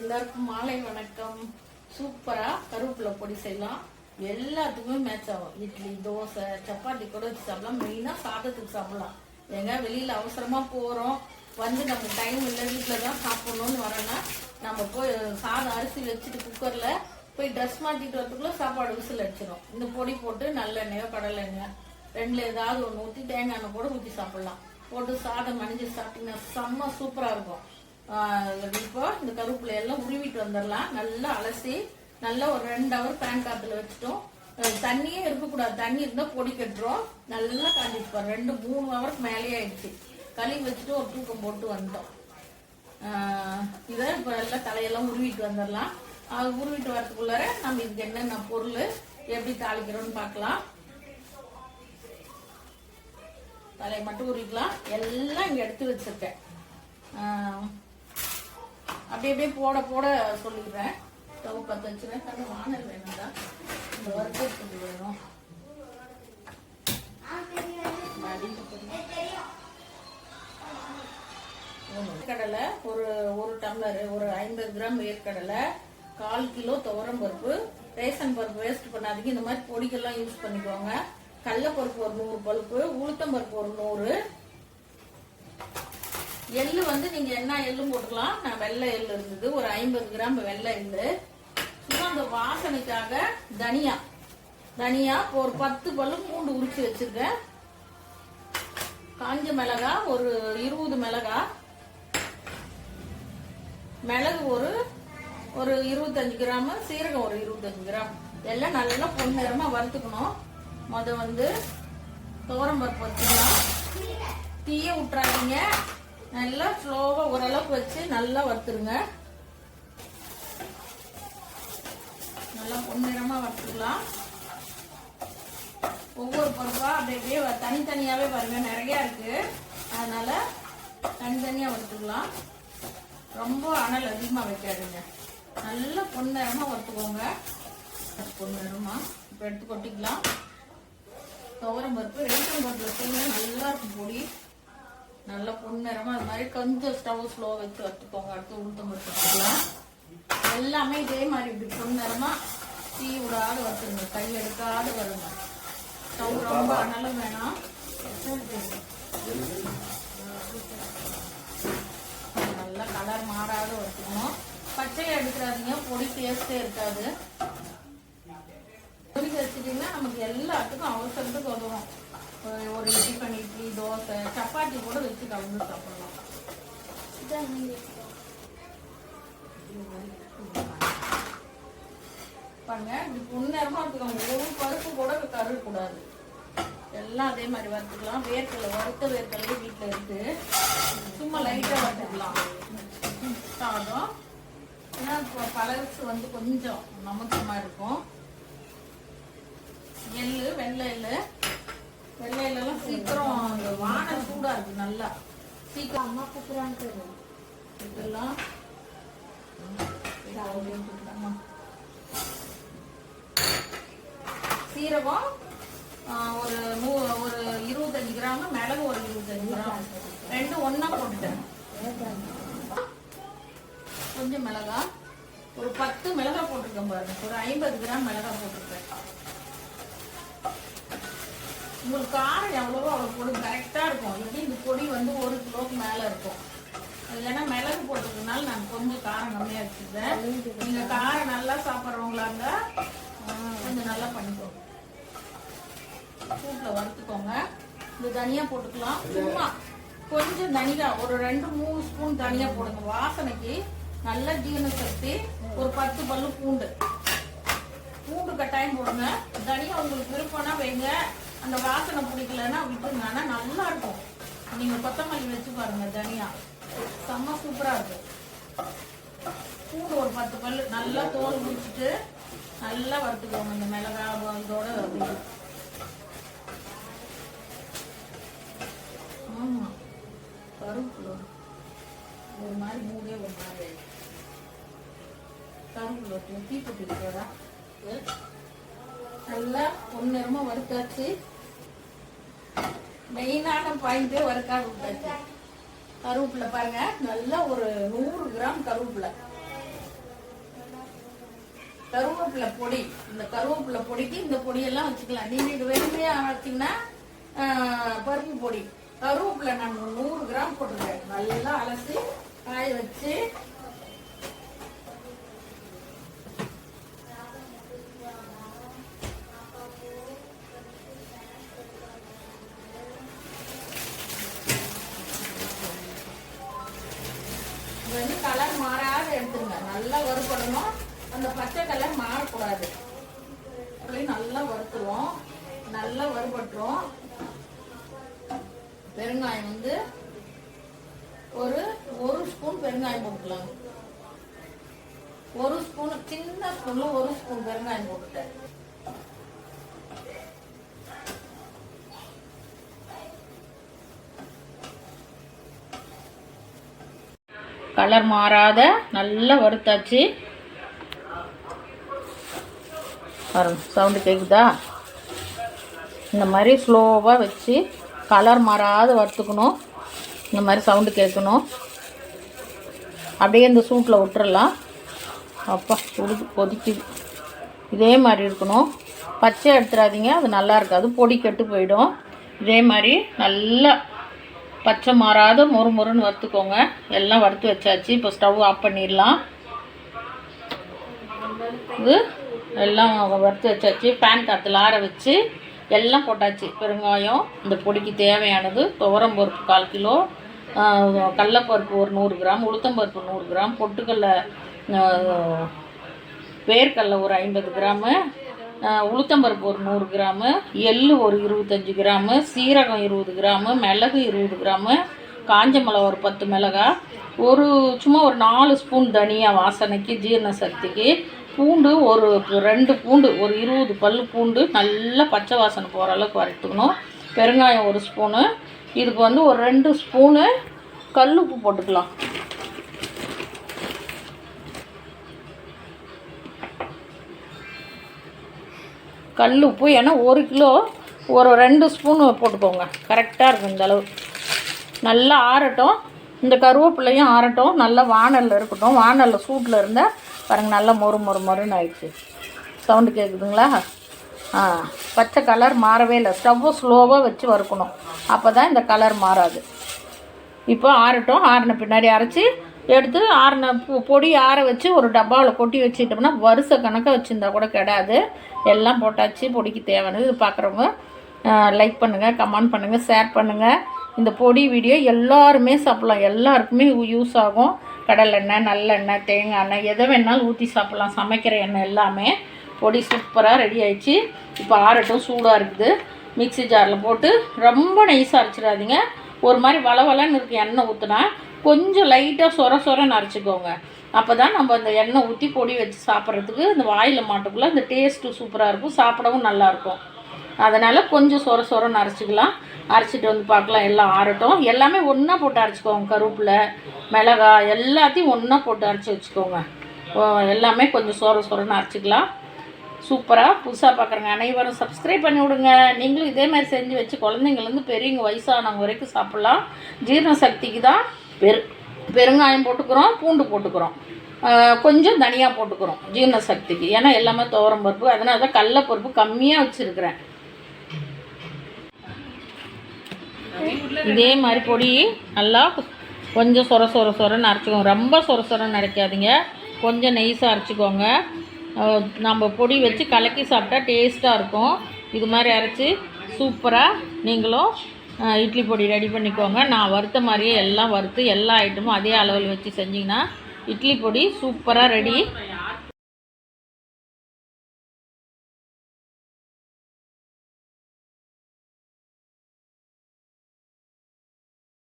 எல்லாருக்கும் மாலை வணக்கம். சூப்பரா கருவேப்பிலை பொடி செய்யலாம். எல்லாத்துக்குமே மேட்ச் ஆகும். இட்லி, தோசை, சப்பாத்தி கூட வச்சு சாப்பிடலாம். மெயினா சாதத்துக்கு சாப்பிடலாம். எங்க வெளியில அவசரமா போறோம், வந்து நம்ம டைம் இல்லை, வீட்டில தான் சாப்பிடணும்னு வரேன்னா நம்ம போய் சாதம் அரிசி வச்சுட்டு குக்கர்ல போய் ட்ரெஸ் மாட்டிட்டு வரதுக்குள்ள சாப்பாடு விசில் அடிச்சிடும். இந்த பொடி போட்டு நல்லெண்ணெயோ கடலை எண்ணெய் ரெண்டுல ஏதாவது ஒன்று ஊற்றி தேங்காய் எண்ணெய் கூட ஊற்றி சாப்பிடலாம். போட்டு சாதம் மணிஞ்சு சாப்பிட்டீங்கன்னா செம்ம சூப்பரா இருக்கும். இப்போ இந்த கருவேப்பிலை எல்லாம் உருவிட்டு வந்துடலாம். நல்லா அலசி நல்லா ஒரு 2 ஹவர் பேன் காத்துல வச்சுட்டோம். தண்ணியே இருக்கக்கூடாது, தண்ணி இருந்தா பொடி கட்டுறோம். நல்லா காஞ்சிட்டு 2-3 ஹவருக்கு மேலேயே ஆயிடுச்சு. கழுவி வச்சுட்டு ஒரு தூக்கம் போட்டு வந்துட்டோம். இதை இப்போ எல்லாம் தலையெல்லாம் உருவிட்டு வந்துடலாம். உருவிட்டு வரதுக்குள்ளார நம்ம இதுக்கு என்னென்ன பொருள் எப்படி தாளிக்கிறோம்னு பார்க்கலாம். தலையை மட்டும் உருவிக்கலாம். எல்லாம் இங்க எடுத்து வச்சிருக்கேன். அப்படியே அப்படியே போட போட சொல்லிடுறேன். ஸ்டவ் பற்ற வச்சுருவேன். கண்ணு வானல் வேணும்டா, இந்த வறுத்து வேணும். கடலை ஒரு டம்ளர், ஒரு 50 கிராம் வேர்க்கடலை, 1/4 கிலோ துவரம் பருப்பு. ரேஷன் பருப்பு வேஸ்ட் பண்ணாதீங்க, இந்த மாதிரி பொடிக்கெல்லாம் யூஸ் பண்ணிக்கோங்க. கடலைப்பருப்பு ஒரு 100 பருப்பு, உளுத்தம் பருப்பு ஒரு 100. எள்ளு வந்து நீங்க என்ன எள்ளும் போட்டுக்கலாம். நான் வெள்ளை எள்ளு இருந்தது, ஒரு 50 கிராம் வெள்ளை எள்ளு. சும்மா அந்த வாசனைக்காக தனியா ஒரு 10 பல்லு பூண்டு உரிச்சு வச்சிருக்கேன். காஞ்ச மிளகா ஒரு 20 மிளகா, மிளகு ஒரு 25 கிராம், சீரகம் ஒரு 25 கிராம். எல்லாம் நல்லா பொன்னிறமா வறுத்துக்கணும். வந்து துவரம் பருப்பு வச்சுக்கலாம். தீய விட்டுறாதீங்க, நல்லா ஸ்லோவா ஓரளவுக்கு வச்சு நல்லா வறுத்துருங்க. நல்லா பொன்னிறமா வறுத்துக்கலாம். ஒவ்வொரு பருப்பா அப்படியே தனித்தனியாவே பாருங்க, நிறைய இருக்கு, அதனால தனித்தனியா வறுத்துக்கலாம். ரொம்ப அனல் அதிகமா வைக்காதுங்க. நல்லா பொன்னிறமா வறுத்துக்கோங்க. பொன்னிறமா இப்ப எடுத்து கொட்டிக்கலாம். துவரம் பருப்பு ரேஷன் பருப்புல செய்ய நல்லா இருக்கும் பொடி. நல்லா பொன்னிறமா அது மாதிரி கொஞ்சம் ஸ்டவ் ஸ்லோ வச்சு வறுத்துக்கோங்க. அடுத்து உளுத்தம் பருப்பு வச்சுக்கலாம். எல்லாமே இதே மாதிரி இப்படி பொன்னிறமா தீ விடாத வறுத்துருங்க, கை எடுக்காத வருங்க. ஸ்டவ் ரொம்ப அனலும் வேணாம். நல்லா கலர் மாறாத வறுத்துக்கணும். பச்சையை எடுக்கிறாதீங்க, பொடி டேஸ்டே இருக்காது. பொடி வச்சுட்டீங்கன்னா நமக்கு எல்லாத்துக்கும் அவசரத்துக்கு உதவும். ஒரு டிஃபன், இட்லி, தோசை, சப்பாத்தி கூட வச்சு கலந்து சாப்பிடலாம். பாருங்க, இது பொன்னிறமா வறுத்துக்கோங்க. ஒரு பருப்பு கூட கருகக்கூடாது. எல்லாம் அதே மாதிரி வறுத்துக்கலாம். வேர்க்கடலை, வறுத்த வேர்க்கடலை வீட்டில் இருக்கு, சும்மா லைட்டா வறுத்துக்கலாம். சாதம் ஏன்னா கலர்ஸ் வந்து கொஞ்சம் நமக்கமா இருக்கும். எள்ளு, வெள்ளை எல்லாம் சீக்கிரம் அந்த வானம் சூடா இருக்கு, நல்லா சீக்கிரம் அம்மா கூப்பிடுறான்னு இதெல்லாம் சீரகம் ஒரு 25 கிராம், மிளகு ஒரு 25 கிராம், ரெண்டும் ஒன்னா போட்டுட்டேன். கொஞ்சம் மிளகா ஒரு 10 மிளகா போட்டிருக்கேன் பாருங்க. ஒரு 50 கிராம் மிளகா போட்டிருக்கேன். உங்களுக்கு காரம் எவ்வளவோ அவ்வளோ பொடி கரெக்டா இருக்கும். எப்படி இந்த பொடி வந்து 1 கிலோக்கு மேல இருக்கும். இல்லைன்னா மிளகு போட்டுக்கிறதுனால நான் கொஞ்சம் காரம் கம்மியா வச்சுருக்கேன். நீங்க காரம் நல்லா சாப்பிட்றவங்களா இருந்தா கொஞ்சம் நல்லா பண்ணிக்கோங்க. சூட்டில் வறுத்துக்கோங்க. இந்த தனியா போட்டுக்கலாம். சும்மா கொஞ்சம் தனியா ஒரு 2-3 ஸ்பூன் தனியா போடுங்க, வாசனைக்கு. நல்லா ஜீரண சக்தி. ஒரு 10 பல்லு பூண்டு கட்டாயம் போடுங்க. தனியா உங்களுக்கு விருப்பம்னா வைங்க, அந்த வாசனை பிடிக்கலன்னா விட்டுருங்க. ஆனா நல்லா இருக்கும். நீங்க கொத்தமல்லி வச்சு பாருங்க, தனியா செம்ம சூப்பரா இருக்கும். பூண்டு ஒரு 10 பல்லு நல்லா தோல் முடிச்சுட்டு நல்லா வறுத்துக்கோங்க. இந்த மிளகா இதோட ஆமா கருவேப்பிலை ஒரு மாதிரி மூடே ஒரு மாதிரி கருவேப்பிலை தீப்பொட்டி இருக்கிறதா நல்லா பொன்னிறமா வறுத்தாச்சு. மெயினான பாயிண்டே வறுக்காத விட்டாச்சு. கருவேப்பிலை பாருங்க, நல்லா ஒரு 100 கிராம் கருவேப்பிலை கருவேப்பிலை பொடி. இந்த கருவேப்பிலை பொடிக்கு இந்த பொடியெல்லாம் வச்சுக்கலாம். நீங்கள் இது வெறுமையா வச்சிங்கன்னா பருப்பு பொடி. கருவேப்பிலை நான் 100 கிராம் போட்டுருக்கேன். நல்லா அலசி காய வச்சு கலர் மாறாத எடுத்துருங்க. நல்லா வறுபடணும். அந்த பச்சை கலர் மாறக்கூடாது. அப்படி நல்லா வறுத்துருவோம். நல்லா வறுபட்டுரும். பெருங்காயம் வந்து ஒரு ஸ்பூன் பெருங்காயம் போட்டுக்கலாம். 1 ஸ்பூன், சின்ன ஸ்பூன்ல 1 ஸ்பூன் பெருங்காயம் போட்டுட்டேன். கலர் மாறாத நல்லா வறுத்தாச்சு. பாருங்க, சவுண்டு கேட்குதா? இந்த மாதிரி ஸ்லோவாக வச்சு கலர் மாறாத வறுத்துக்கணும். இந்த மாதிரி சவுண்டு கேட்கணும். அப்படியே இந்த சூட்டில் விட்டுறலாம். அப்பா சுடுது, கொதிக்குது. இதே மாதிரி இருக்கணும். பச்சை எடுத்துடாதீங்க, அது நல்லா இருக்காது, பொடி கெட்டு போயிடும். இதே மாதிரி நல்லா பச்சை மாறாத மொறுன்னு வறுத்துக்கோங்க. எல்லாம் வறுத்து வச்சாச்சு. இப்போ ஸ்டவ் ஆஃப் பண்ணிடலாம். இது எல்லாம் வறுத்து வச்சாச்சு. பேன் காற்றுல ஆற வச்சு எல்லாம் போட்டாச்சு. பெருங்காயம், இந்த பொடிக்கு தேவையானது, துவரம்பருப்பு 1/4 கிலோ, கடலப்பருப்பு ஒரு 100 கிராம், உளுத்தம்பருப்பு 100 கிராம், பொட்டுக்கடலை வேர்க்கடலை ஒரு 50 கிராமு, உளுத்தம்பருப்பு ஒரு 100 கிராமு, எள்ளு ஒரு 25 கிராமு, சீரகம் 20 கிராமு, மிளகு 20 கிராமு, காஞ்ச மிளகா ஒரு 10 மிளகா, சும்மா ஒரு 4 ஸ்பூன் தனியா வாசனைக்கு, ஜீரண சக்திக்கு, பூண்டு ஒரு 2 பூண்டு, ஒரு 20 பல் பூண்டு நல்லா பச்சை வாசனை போகிற அளவுக்கு வறுத்துக்கணும். பெருங்காயம் 1 ஸ்பூனு. இதுக்கு வந்து ஒரு 2 ஸ்பூனு கல்லுப்பு போட்டுக்கலாம். கல் உப்பு, ஏன்னா 1 கிலோ ஒரு 2 ஸ்பூன் போட்டுக்கோங்க. கரெக்டாக இருக்கும் இந்த அளவு. நல்லா ஆறட்டும். இந்த கருவேப்பிலையும் ஆறட்டும். நல்லா வானலில் இருக்கட்டும். வானலில் சூட்டில் இருந்தால் பாருங்கள், நல்லா மொறுன்னு ஆயிடுச்சு. சவுண்டு கேட்குதுங்களா? பச்சை கலர் மாறவே இல்லை. ஸ்டவ்வை ஸ்லோவாக வச்சு வறுக்கணும். அப்போ தான் இந்த கலர் மாறாது. இப்போ ஆறட்டும். ஆறின பின்னாடி அரைச்சி எடுத்து பொடி ஆற வச்சு ஒரு டப்பாவில் கொட்டி வச்சுட்டோம்னா வருஷ கணக்காக வச்சுருந்தா கூட கெடாது. எல்லாம் போட்டாச்சு. பொடிக்கு தேவையானது. இது பார்க்குறவங்க லைக் பண்ணுங்கள், கமெண்ட் பண்ணுங்கள், ஷேர் பண்ணுங்கள். இந்த பொடி வீடியோ எல்லாருமே சாப்பிட்லாம். எல்லாருக்குமே யூஸ் ஆகும். கடலெண்ணெய், நல்லெண்ணெய், தேங்காய் எண்ணெய் எதை வேணாலும் ஊற்றி சாப்பிட்லாம். சமைக்கிற எண்ணெய் எல்லாமே. பொடி சூப்பராக ரெடி ஆயிடுச்சு. இப்போ ஆறட்டும். சூடாக இருக்குது. மிக்ஸி ஜாரில் போட்டு ரொம்ப நைஸாக அரைச்சிடாதீங்க. ஒரு மாதிரி வளவலன்னு இருக்குது. எண்ணெய் ஊற்றினா கொஞ்சம் லைட்டாக சொரன்னு அரைச்சிக்கோங்க. அப்போ தான் நம்ம அந்த எண்ணெய் ஊற்றி பொடி வச்சு சாப்பிட்றதுக்கு இந்த வாயில் மாட்டுக்குள்ளே இந்த டேஸ்ட்டு சூப்பராக இருக்கும். சாப்பிடவும் நல்லாயிருக்கும். அதனால் கொஞ்சம் சொரன்னு அரைச்சிக்கலாம். அரைச்சிட்டு வந்து பார்க்கலாம். எல்லாம் ஆறட்டும். எல்லாமே ஒன்றா போட்டு அரைச்சிக்கோங்க. கருவேப்பிலை, மிளகாய் எல்லாத்தையும் ஒன்றா போட்டு அரைச்சி வச்சுக்கோங்க. எல்லாமே கொஞ்சம் சொரன்னு அரைச்சிக்கலாம். சூப்பராக புதுசாக பார்க்குறேங்க அனைவரும் சப்ஸ்கிரைப் பண்ணி விடுங்க. நீங்களும் இதே மாதிரி செஞ்சு வச்சு குழந்தைங்கள்லேருந்து பெரியவங்க வயசானவங்க வரைக்கும் சாப்பிட்லாம். ஜீரண சக்திக்கு தான் பெருங்காயம் போட்டுக்கிறோம், பூண்டு போட்டுக்கிறோம், கொஞ்சம் தனியாக போட்டுக்கிறோம் ஜீரண சக்திக்கு. ஏன்னா எல்லாமே துவரம் பருப்பு. அதனால தான் கடலைப்பருப்பு கம்மியாக வச்சுருக்கிறேன். இதே மாதிரி பொடி நல்லா கொஞ்சம் சொரன்னு அரைச்சிக்கோங்க. ரொம்ப சொரன்னு அரைக்காதீங்க. கொஞ்சம் நெய்ஸாக அரைச்சிக்கோங்க. நம்ம பொடி வச்சு கலக்கி சாப்பிட்டா டேஸ்ட்டாக இருக்கும். இது மாதிரி அரைச்சி சூப்பராக நீங்களும் இட்லி பொடி ரெடி பண்ணிக்கோங்க. நான் வறுத்த மாதிரியே எல்லாம் வறுத்து எல்லா ஐட்டமும் அதே அளவில் வச்சு செஞ்சிங்கன்னா இட்லி பொடி சூப்பராக ரெடி.